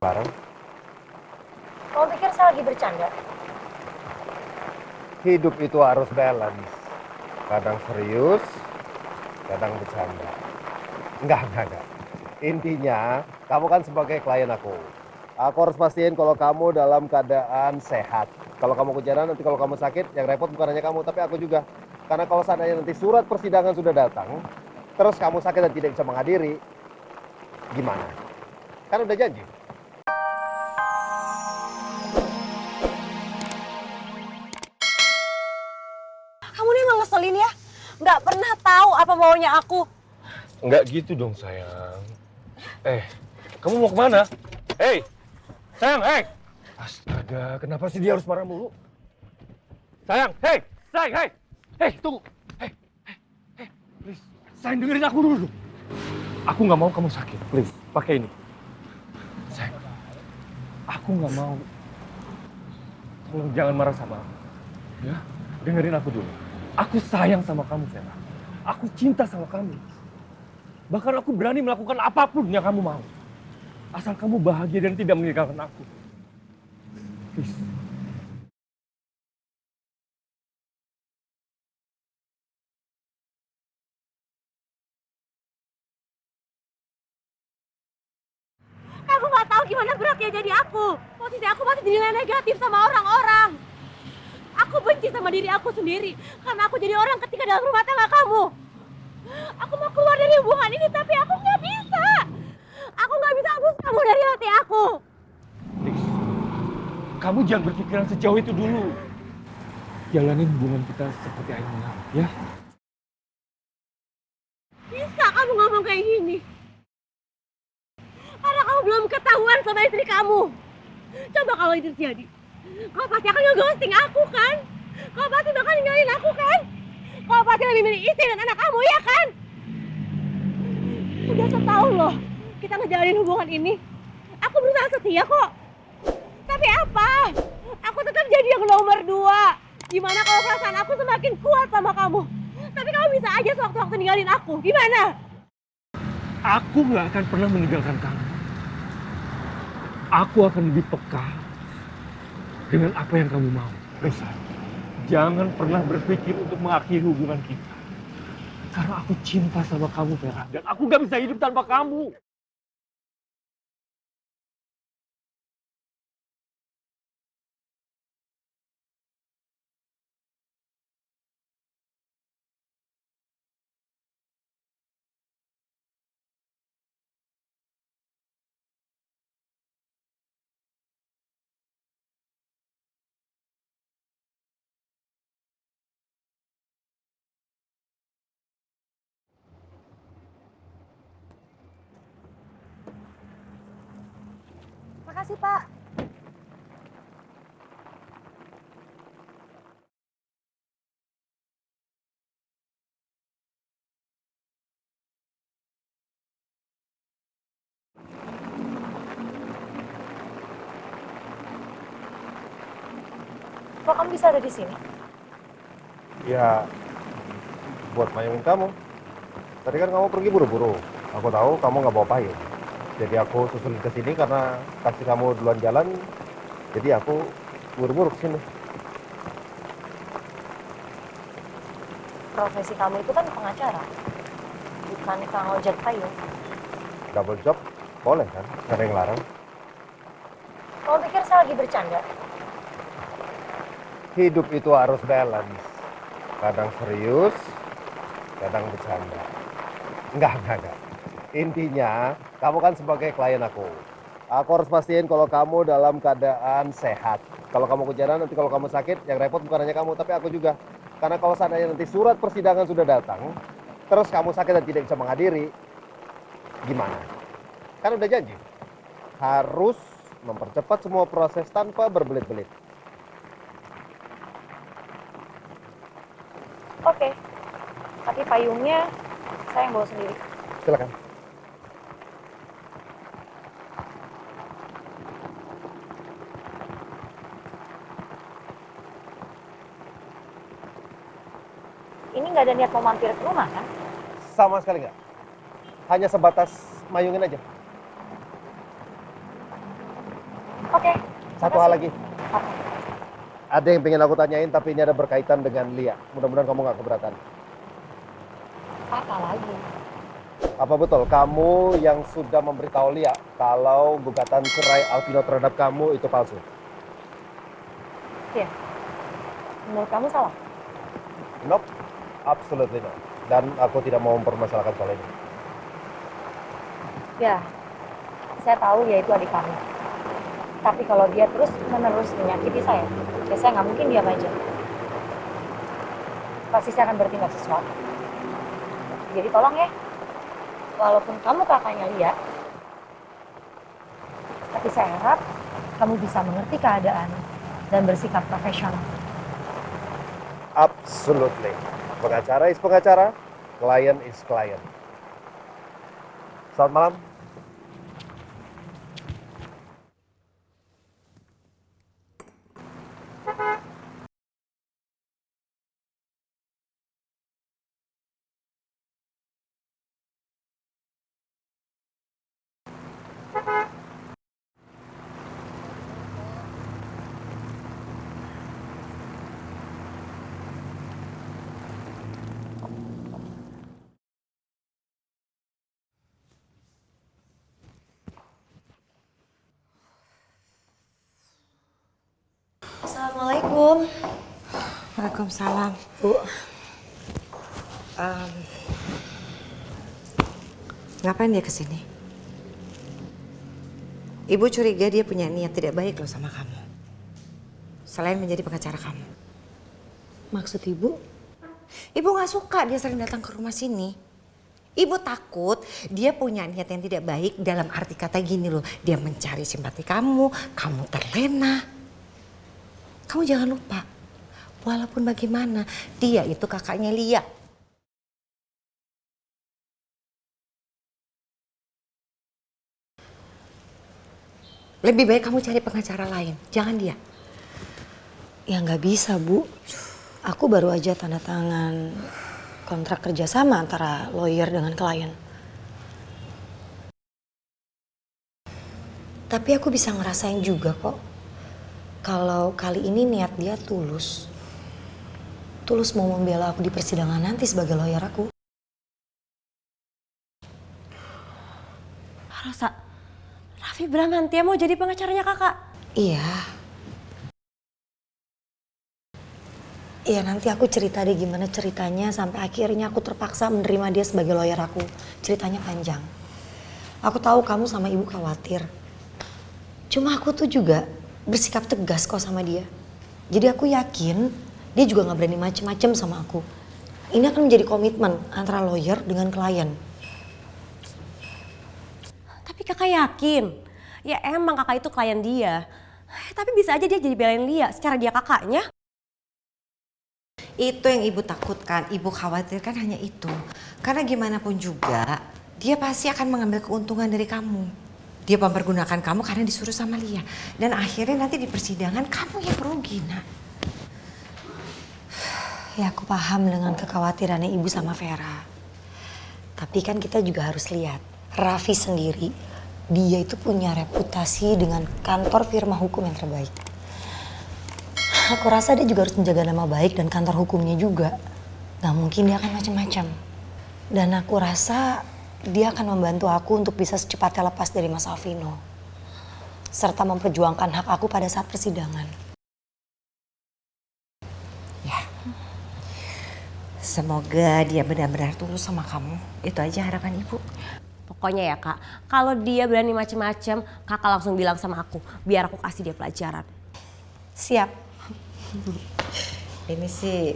Bareng. Kamu pikir saya lagi bercanda? Hidup itu harus balance. Kadang serius, kadang bercanda. Enggak. Intinya, kamu kan sebagai klien aku. Aku harus pastiin kalau kamu dalam keadaan sehat. Kalau kamu kejaran, nanti kalau kamu sakit, yang repot bukan hanya kamu, tapi aku juga. Karena kalau seandainya nanti surat persidangan sudah datang, terus kamu sakit dan tidak bisa menghadiri, gimana? Kan udah janji. Kamu nih emang ngeselin ya. Nggak pernah tahu apa maunya aku. Enggak gitu dong sayang. Kamu mau kemana? Hei, sayang, Astaga, kenapa sih dia harus marah mulu? Sayang, tunggu. Please, sayang dengerin aku dulu. Aku nggak mau kamu sakit, please, pakai ini. Sayang, aku nggak mau. Tolong jangan marah sama aku. Ya, dengerin aku dulu. Aku sayang sama kamu, Vera. Aku cinta sama kamu. Bahkan aku berani melakukan apapun yang kamu mau. Asal kamu bahagia dan tidak meninggalkan aku. Please. Kamu nggak tahu gimana beratnya jadi aku. Posisi aku masih dinilai negatif sama orang-orang. Aku benci sama diri aku sendiri karena aku jadi orang ketiga dalam rumah tangga kamu. Aku mau keluar dari hubungan ini tapi aku nggak bisa. Aku nggak bisa hapus kamu dari hati aku. Please. Kamu jangan berpikiran sejauh itu dulu. Jalanin hubungan kita seperti air mengalir, ya? Bisa kamu ngomong kayak gini? Karena kamu belum ketahuan sama istri kamu. Coba kalau itu terjadi, kau pasti akan nge-ghosting aku kan? Kau pasti bakal ninggalin aku kan? Kau pasti lebih milih istri dan anak kamu, ya kan? Udah setahun loh kita ngejalanin hubungan ini. Aku berusaha setia kok. Tapi apa? Aku tetap jadi yang nomor 2. Gimana kalau perasaan aku semakin kuat sama kamu? Tapi kamu bisa aja sewaktu-waktu ninggalin aku. Gimana? Aku nggak akan pernah meninggalkan kamu. Aku akan lebih peka dengan apa yang kamu mau. Risa, jangan pernah berpikir untuk mengakhiri hubungan kita. Karena aku cinta sama kamu, Vera. Dan aku nggak bisa hidup tanpa kamu. Makasih, Pak. Kok kamu bisa ada di sini? Ya, buat mayungin kamu. Tadi kan kamu pergi buru-buru. Aku tahu kamu nggak bawa payung. Jadi aku susulin ke sini karena taksi kamu duluan jalan. Jadi aku buru-buru ke sini. Profesi kamu itu kan pengacara, bukan tukang ojek payung. Double job, boleh kan? Nggak ada yang larang. Kamu pikir saya lagi bercanda? Hidup itu harus balance. Kadang serius, kadang bercanda. Enggak. Intinya, kamu kan sebagai klien aku. Aku harus pastiin kalau kamu dalam keadaan sehat. Kalau kamu kejaran, nanti kalau kamu sakit, yang repot bukan hanya kamu, tapi aku juga. Karena kalau seandainya nanti surat persidangan sudah datang, terus kamu sakit dan tidak bisa menghadiri, gimana? Kan udah janji. Harus mempercepat semua proses tanpa berbelit-belit. Oke, tapi payungnya saya yang bawa sendiri. Silakan. Ini nggak ada niat mau mampir ke rumah kan? Sama sekali nggak. Hanya sebatas mayungin aja. Oke. Satu hal lagi. Apa? Ada yang pengen aku tanyain, tapi ini ada berkaitan dengan Lia. Mudah-mudahan kamu nggak keberatan. Apa lagi? Apa betul kamu yang sudah memberitahu Lia kalau gugatan cerai Alvino terhadap kamu itu palsu? Iya. Menurut kamu salah? Nope, absolutely no. Dan aku tidak mau mempermasalahkan soal ini. Ya, saya tahu dia itu adik kamu. Tapi kalau dia terus-menerus menyakiti saya, ya saya nggak mungkin diam aja. Pasti saya akan bertindak sesuatu. Jadi tolong ya, walaupun kamu kakaknya Lia, tapi saya harap kamu bisa mengerti keadaan dan bersikap profesional. Absolutely. Pengacara is pengacara, klien is klien. Selamat malam. Assalamualaikum. Waalaikumsalam. Bu. Ngapain dia kesini? Ibu curiga dia punya niat tidak baik loh sama kamu. Selain menjadi pengacara kamu. Maksud ibu? Ibu gak suka dia sering datang ke rumah sini. Ibu takut dia punya niat yang tidak baik dalam arti kata gini loh. Dia mencari simpati kamu, kamu terlena. Kamu jangan lupa, walaupun bagaimana, dia itu kakaknya Lia. Lebih baik kamu cari pengacara lain, jangan dia. Ya nggak bisa, Bu. Aku baru aja tanda tangan kontrak kerjasama antara lawyer dengan klien. Tapi aku bisa ngerasain juga kok, kalau kali ini niat dia tulus. Tulus mau membela aku di persidangan nanti sebagai lawyer aku. Rosa, Raffi Bramantia mau jadi pengacaranya kakak? Iya. Iya, nanti aku cerita deh gimana ceritanya sampai akhirnya aku terpaksa menerima dia sebagai lawyer aku. Ceritanya panjang. Aku tahu kamu sama ibu khawatir. Cuma aku tuh juga bersikap tegas kok sama dia. Jadi aku yakin dia juga gak berani macem-macem sama aku. Ini akan menjadi komitmen antara lawyer dengan klien. Tapi kakak yakin? Ya emang kakak itu klien dia. Tapi bisa aja dia jadi belain Lia secara dia kakaknya. Itu yang ibu takutkan, ibu khawatirkan hanya itu. Karena gimana pun juga, dia pasti akan mengambil keuntungan dari kamu. Dia mempergunakan kamu karena disuruh sama Lia. Dan akhirnya nanti di persidangan kamu yang rugi, nak. Ya aku paham dengan kekhawatirannya ibu sama Vera. Tapi kan kita juga harus lihat, Raffi sendiri, dia itu punya reputasi dengan kantor firma hukum yang terbaik. Aku rasa dia juga harus menjaga nama baik dan kantor hukumnya juga. Gak mungkin dia akan macam-macam. Dan aku rasa dia akan membantu aku untuk bisa secepatnya lepas dari Mas Alvino. Serta memperjuangkan hak aku pada saat persidangan. Ya. Semoga dia benar-benar tulus sama kamu. Itu aja harapan ibu. Pokoknya ya kak, kalau dia berani macem-macem, kakak langsung bilang sama aku. Biar aku kasih dia pelajaran. Siap. Ini sih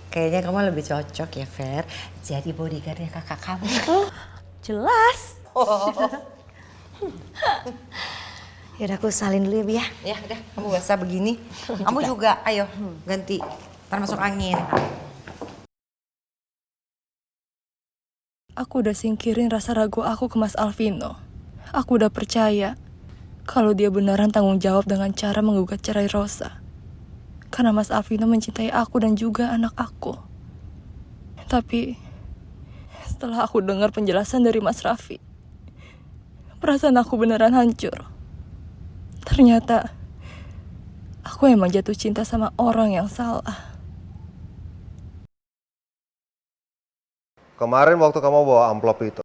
kayaknya kamu lebih cocok ya, Fer. Jadi bodyguardnya kakak kamu. Jelas. Yaudah aku salin dulu ya, Bi ya. Ya udah, kamu basah begini. Kamu juga, ayo ganti. Ntar masuk angin. Aku udah singkirin rasa ragu aku ke Mas Alvino. Aku udah percaya kalau dia beneran tanggung jawab dengan cara menggugat cerai Rosa. Karena Mas Alvino mencintai aku dan juga anak aku. Tapi setelah aku dengar penjelasan dari Mas Raffi, perasaan aku beneran hancur. Ternyata aku emang jatuh cinta sama orang yang salah. Kemarin waktu kamu bawa amplop itu,